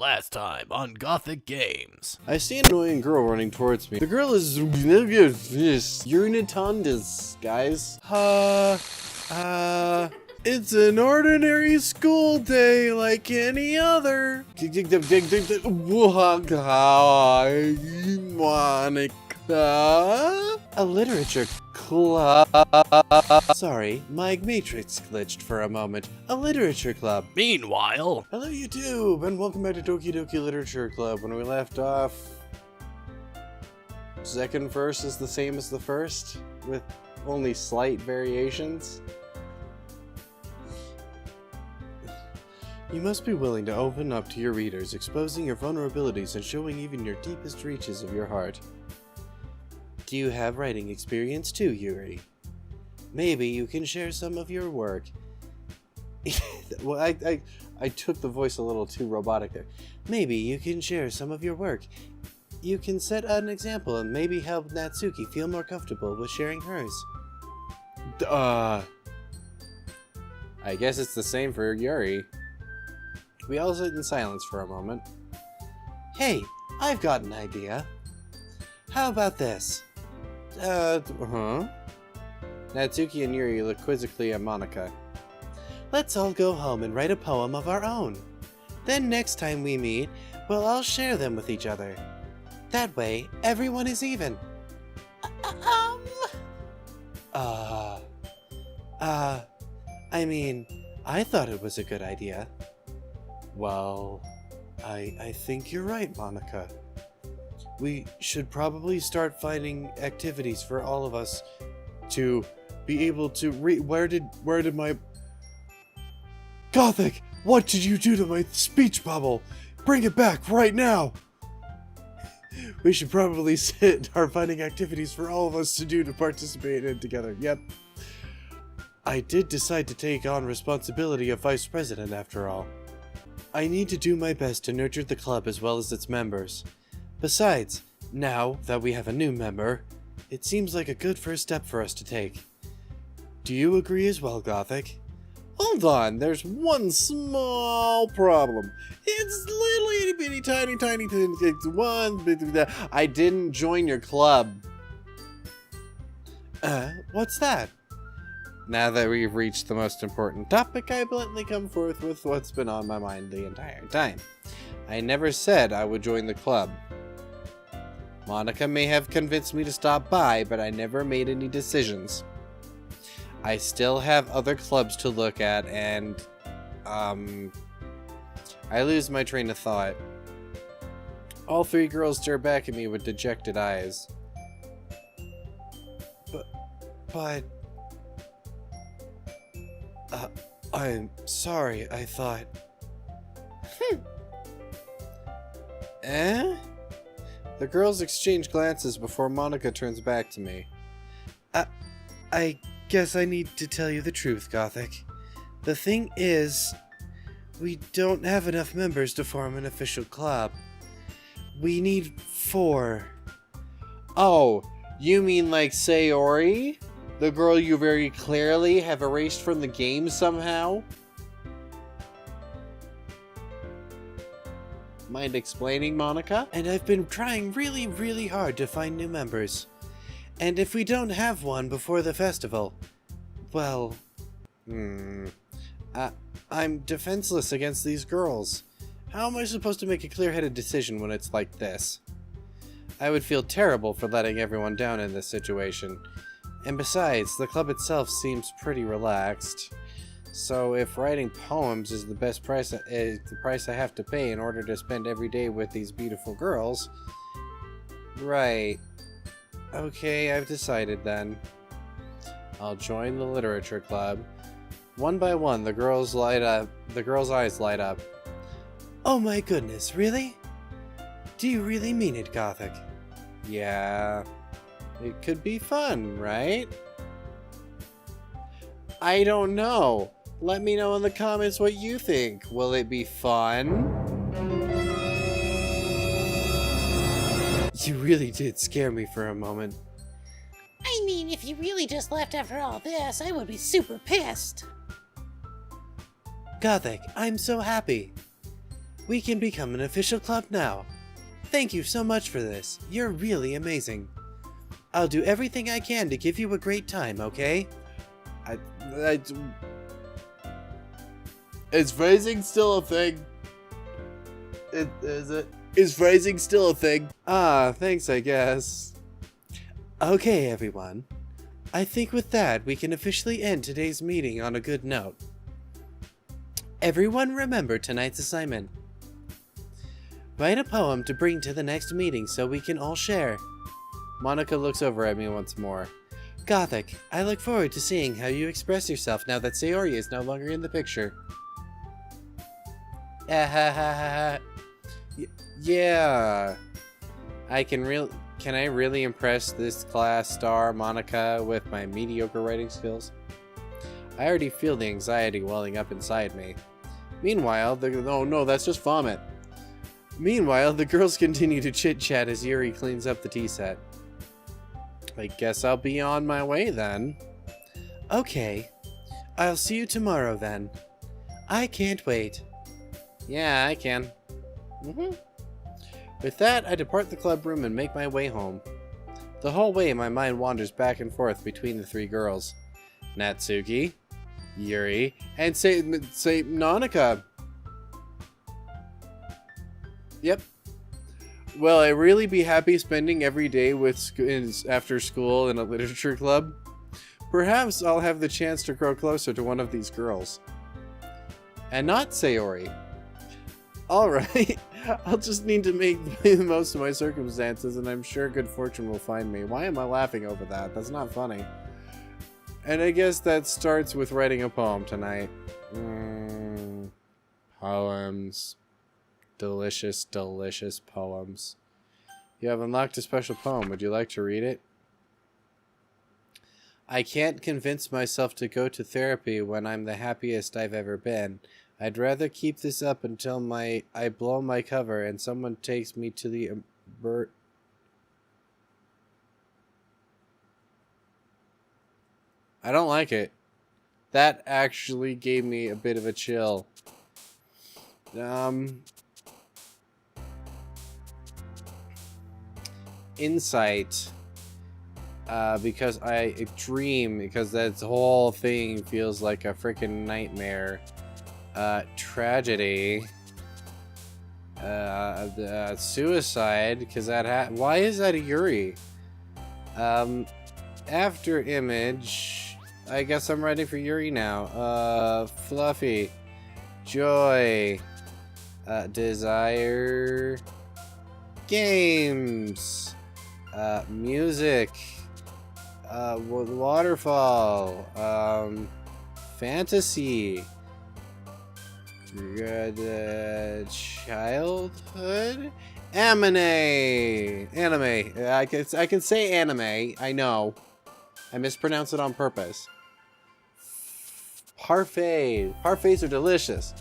Last time on Gothic Games. I see an annoying girl running towards me. The girl is Unitondus, guys. It's an ordinary school day like any other. Monica? A literature club. Sorry, my matrix glitched for a moment. A literature club. Meanwhile, Hello YouTube, and welcome back to Doki Doki Literature Club. When we left off, second verse is the same as the first, with only slight variations. You must be willing to open up to your readers, exposing your vulnerabilities and showing even your deepest reaches of your heart. Do you have writing experience too, Yuri? Maybe you can share some of your work. Well, I took the voice a little too robotic there. Maybe you can share some of your work. You can set an example and maybe help Natsuki feel more comfortable with sharing hers. I guess it's the same for Yuri. We all sit in silence for a moment. Hey, I've got an idea. How about this? Natsuki and Yuri look quizzically at Monica. Let's all go home and write a poem of our own. Then next time we meet, we'll all share them with each other. That way, everyone is even. I mean, I thought it was a good idea. Well, I think you're right, Monica. We should probably start finding activities for all of us to be able to where did my... Gothic! What did you do to my speech bubble? Bring it back right now! We should probably start finding activities for all of us to do to participate in together. Yep. I did decide to take on responsibility of vice president after all. I need to do my best to nurture the club as well as its members. Besides, now that we have a new member, it seems like a good first step for us to take. Do you agree as well, Gothic? Hold on, there's one small problem. It's little itty bitty tiny it's one. I didn't join your club. What's that? Now that we've reached the most important topic, I bluntly come forth with what's been on my mind the entire time. I never said I would join the club. Monica may have convinced me to stop by, but I never made any decisions. I still have other clubs to look at, and, I lose my train of thought. All three girls stare back at me with dejected eyes. But... I'm sorry, I thought... Eh? The girls exchange glances before Monica turns back to me. I guess I need to tell you the truth, Gothic. The thing is, we don't have enough members to form an official club. We need 4. Oh, you mean like Sayori? The girl you very clearly have erased from the game somehow? Mind explaining, Monica? And I've been trying really hard to find new members. And if we don't have one before the festival, well, I'm defenseless against these girls. How am I supposed to make a clear-headed decision when it's like this? I would feel terrible for letting everyone down in this situation. And besides, the club itself seems pretty relaxed. So if writing poems is the price I have to pay in order to spend every day with these beautiful girls, right? Okay, I've decided then. I'll join the literature club. One by one, the girls' eyes light up. Oh my goodness, really? Do you really mean it, Gothic? Yeah. It could be fun, right? I don't know. Let me know in the comments what you think. Will it be fun? You really did scare me for a moment. I mean, if you really just left after all this, I would be super pissed. Gothic, I'm so happy. We can become an official club now. Thank you so much for this. You're really amazing. I'll do everything I can to give you a great time, okay? Is phrasing still a thing? Is phrasing still a thing? Ah, thanks, I guess. Okay, everyone. I think with that, we can officially end today's meeting on a good note. Everyone remember tonight's assignment. Write a poem to bring to the next meeting so we can all share. Monica looks over at me once more. Gothic, I look forward to seeing how you express yourself now that Sayori is no longer in the picture. Yeah. Can I really impress this class star, Monica, with my mediocre writing skills? I already feel the anxiety welling up inside me. Meanwhile, oh no, that's just vomit. Meanwhile, the girls continue to chit-chat as Yuri cleans up the tea set. I guess I'll be on my way then. Okay. I'll see you tomorrow then. I can't wait. Yeah, I can. With that, I depart the club room and make my way home. The whole way, my mind wanders back and forth between the three girls. Natsuki, Yuri, and say Nonika. Yep. Will I really be happy spending every day with after school in a literature club? Perhaps I'll have the chance to grow closer to one of these girls. And not Sayori. Alright, I'll just need to make the most of my circumstances, and I'm sure good fortune will find me. Why am I laughing over that? That's not funny. And I guess that starts with writing a poem tonight. Poems. Delicious, delicious poems. You have unlocked a special poem. Would you like to read it? I can't convince myself to go to therapy when I'm the happiest I've ever been. I'd rather keep this up until I blow my cover and someone takes me to the I don't like it. That actually gave me a bit of a chill. Insight. Because I dream, because that whole thing feels like a freaking nightmare. Tragedy. Suicide, because why is that a Yuri? After image, I guess I'm ready for Yuri now. Fluffy. Joy. Desire. Games. Music. Waterfall. Fantasy. Childhood. Anime. I can say anime. I know. I mispronounce it on purpose. Parfait. Parfaits are delicious.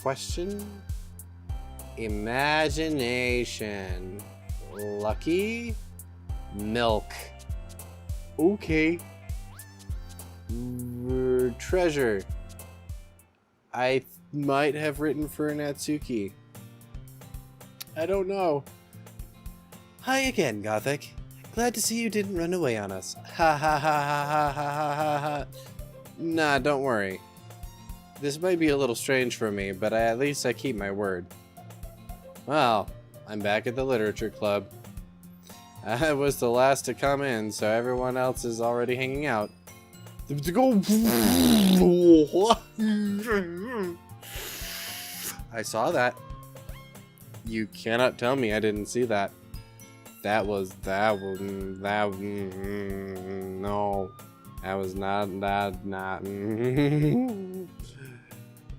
Question. Imagination. Lucky. Milk. Okay. Treasure. I might have written for Natsuki. I don't know. Hi again, Gothic. Glad to see you didn't run away on us. Ha ha ha ha ha ha ha ha. Nah, don't worry. This might be a little strange for me, but at least I keep my word. Well, I'm back at the literature club. I was the last to come in, so everyone else is already hanging out. I saw that. You cannot tell me I didn't see that. No. That was not.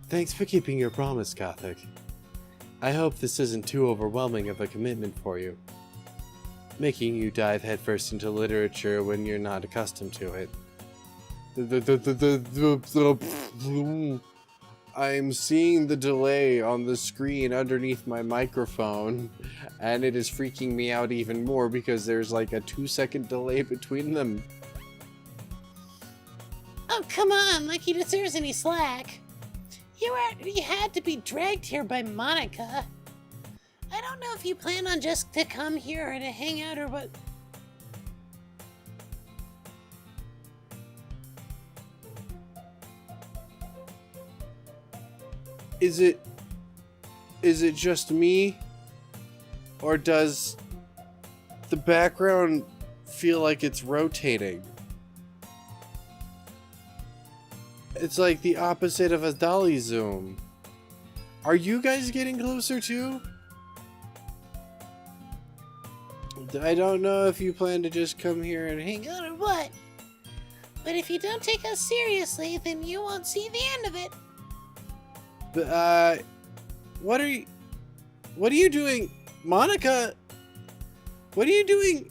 Thanks for keeping your promise, Gothic. I hope this isn't too overwhelming of a commitment for you. Making you dive headfirst into literature when you're not accustomed to it. I'm seeing the delay on the screen underneath my microphone, and it is freaking me out even more because there's like a 2-second delay between them. Oh, come on, like he deserves any slack. You had to be dragged here by Monica. I don't know if you plan on just to come here or to hang out or what. Is it just me? Or does the background feel like it's rotating? It's like the opposite of a dolly zoom. Are you guys getting closer too? I don't know if you plan to just come here and hang out Or what? But if you don't take us seriously, then you won't see the end of it. But, what are you doing? Monica? What are you doing?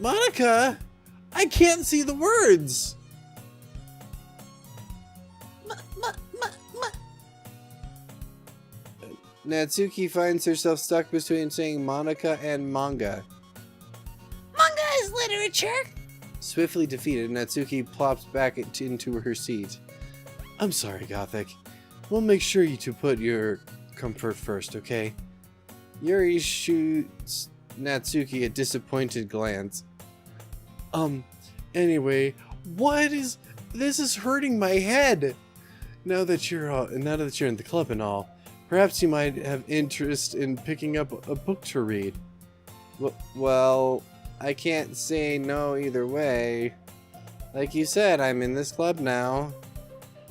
Monica? I can't see the words! Natsuki finds herself stuck between saying Monica and manga. Manga is literature! Swiftly defeated, Natsuki plops back into her seat. I'm sorry, Gothic. We'll make sure you to put your comfort first, okay? Yuri shoots Natsuki a disappointed glance. Anyway, this is hurting my head. Now that you're in the club and all, perhaps you might have interest in picking up a book to read. Well, I can't say no either way. Like you said, I'm in this club now.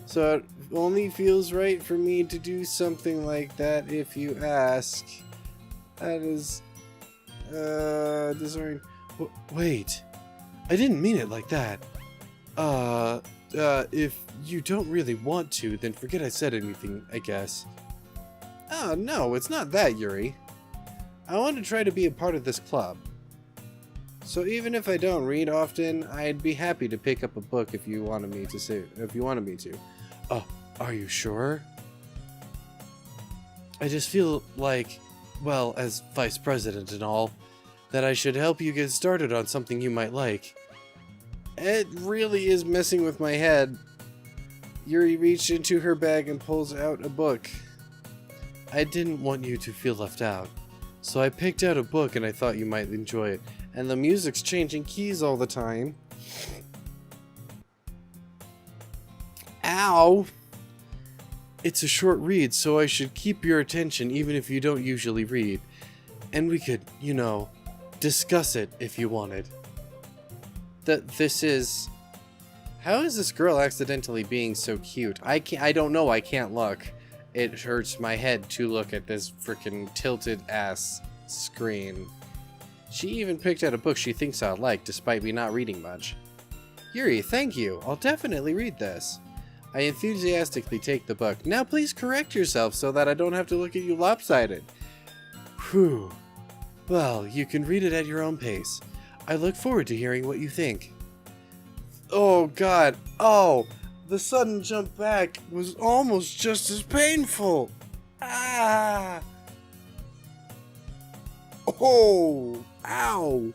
So it only feels right for me to do something like that if you ask. That is... disorienting. Wait. I didn't mean it like that. If you don't really want to, then forget I said anything, I guess. Oh, no, it's not that, Yuri. I want to try to be a part of this club. So even if I don't read often, I'd be happy to pick up a book if you wanted me to. Oh, are you sure? I just feel like, well, as vice president and all, that I should help you get started on something you might like. It really is messing with my head. Yuri reached into her bag and pulls out a book. I didn't want you to feel left out, so I picked out a book and I thought you might enjoy it. And the music's changing keys all the time. Ow! It's a short read, so I should keep your attention even if you don't usually read. And we could, discuss it if you wanted. How is this girl accidentally being so cute? I don't know, I can't look. It hurts my head to look at this freaking tilted ass screen. She even picked out a book she thinks I'll like, despite me not reading much. Yuri, thank you. I'll definitely read this. I enthusiastically take the book. Now please correct yourself so that I don't have to look at you lopsided. Whew. Well, you can read it at your own pace. I look forward to hearing what you think. Oh god. Oh, the sudden jump back was almost just as painful. Ah. Oh, ow.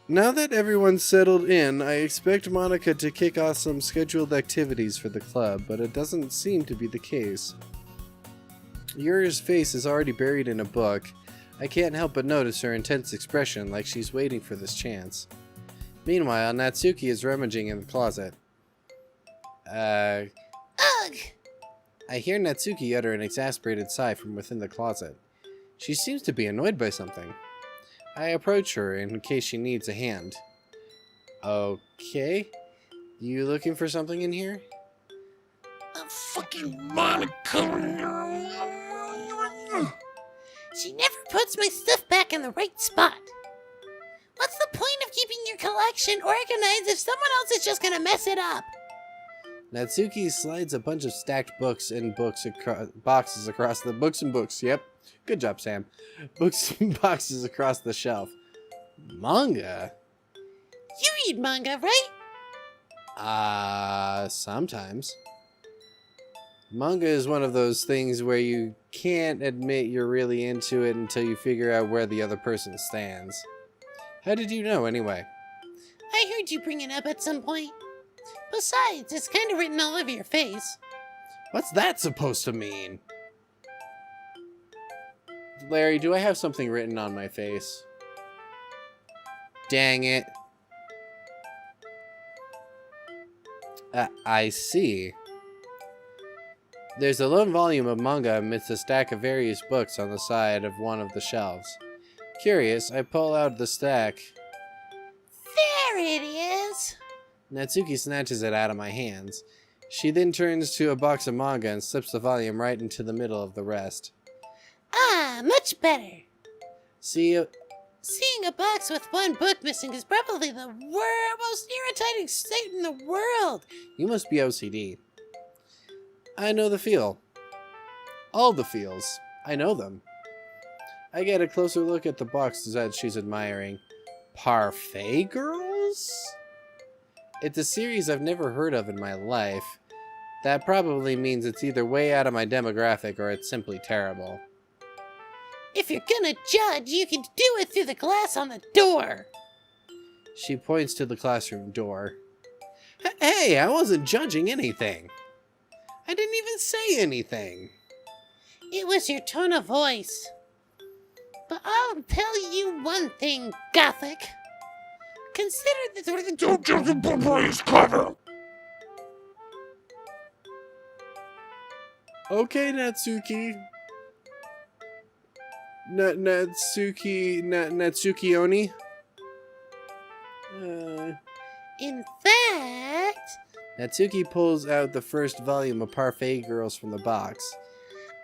Now that everyone's settled in, I expect Monica to kick off some scheduled activities for the club, but it doesn't seem to be the case. Yuri's face is already buried in a book. I can't help but notice her intense expression, like she's waiting for this chance. Meanwhile, Natsuki is rummaging in the closet. Ugh! I hear Natsuki utter an exasperated sigh from within the closet. She seems to be annoyed by something. I approach her in case she needs a hand. Okay. You looking for something in here? Fucking Monica! She never puts my stuff back in the right spot. What's the point of keeping your collection organized if someone else is just gonna mess it up? Natsuki slides a bunch of stacked books and boxes across the books. Yep. Good job, Sam. Books and boxes across the shelf. Manga? You read manga, right? Sometimes. Manga is one of those things where you can't admit you're really into it until you figure out where the other person stands. How did you know, anyway? I heard you bring it up at some point. Besides, it's kind of written all over your face. What's that supposed to mean? Larry, do I have something written on my face? Dang it. I see. There's a lone volume of manga amidst a stack of various books on the side of one of the shelves. Curious, I pull out the stack. There it is! Natsuki snatches it out of my hands. She then turns to a box of manga and slips the volume right into the middle of the rest. Ah, much better. See, Seeing a box with one book missing is probably the most irritating state in the world. you must be OCD. I know the feel. All the feels. I know them. I get a closer look at the box that she's admiring. Parfait Girls? It's a series I've never heard of in my life. That probably means it's either way out of my demographic or it's simply terrible. If you're gonna judge, you can do it through the glass on the door. She points to the classroom door. Hey, I wasn't judging anything. I didn't even say anything. It was your tone of voice. But I'll tell you one thing, Gothic. Consider that Don't judge a book by his cover! Okay, Natsuki. Natsuki Oni? In fact, Natsuki pulls out the first volume of Parfait Girls from the box.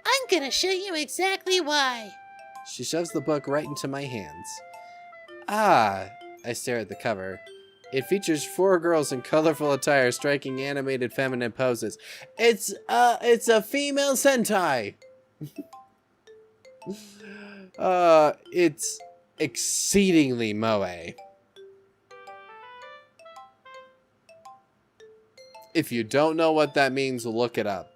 I'm gonna show you exactly why. She shoves the book right into my hands. Ah, I stare at the cover. It features 4 girls in colorful attire striking animated feminine poses. It's a female Sentai! It's exceedingly moe. If you don't know what that means, look it up.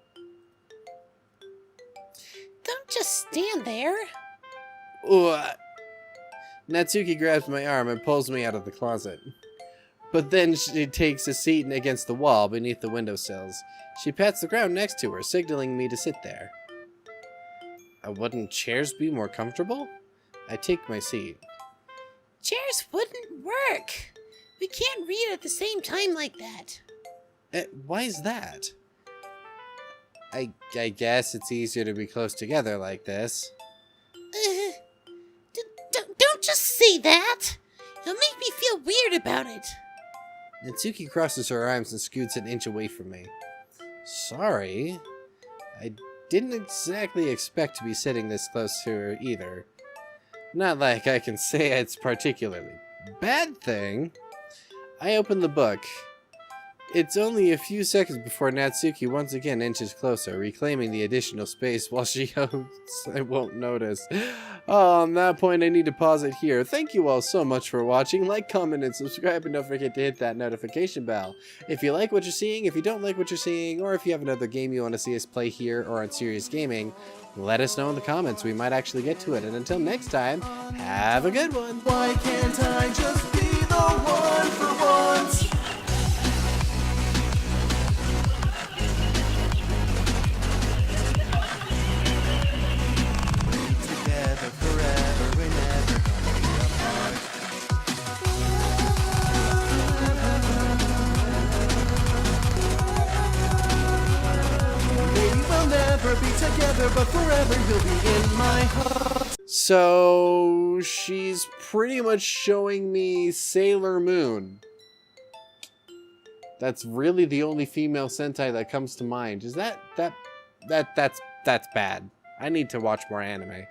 Don't just stand there. Natsuki grabs my arm and pulls me out of the closet. But then she takes a seat against the wall beneath the windowsills. She pats the ground next to her, signaling me to sit there. Wouldn't chairs be more comfortable? I take my seat. Chairs wouldn't work. We can't read at the same time like that. Why is that? I guess it's easier to be close together like this. Don't just say that. You'll make me feel weird about it. Natsuki crosses her arms and scoots an inch away from me. Sorry. I didn't exactly expect to be sitting this close to her either. Not like I can say it's particularly bad thing. I open the book. It's only a few seconds before Natsuki once again inches closer, reclaiming the additional space while she hopes I won't notice. Oh, on that point, I need to pause it here. Thank you all so much for watching. Like, comment, and subscribe, and don't forget to hit that notification bell. If you like what you're seeing, if you don't like what you're seeing, or if you have another game you want to see us play here or on Serious Gaming, let us know in the comments. We might actually get to it. And until next time, have a good one. Why can't I just be the one for once? Together forever, we're never gonna be apart. Maybe we'll never be together, but forever you'll be in my heart. So she's pretty much showing me Sailor Moon. That's really the only female Sentai that comes to mind. Is that's bad. I need to watch more anime.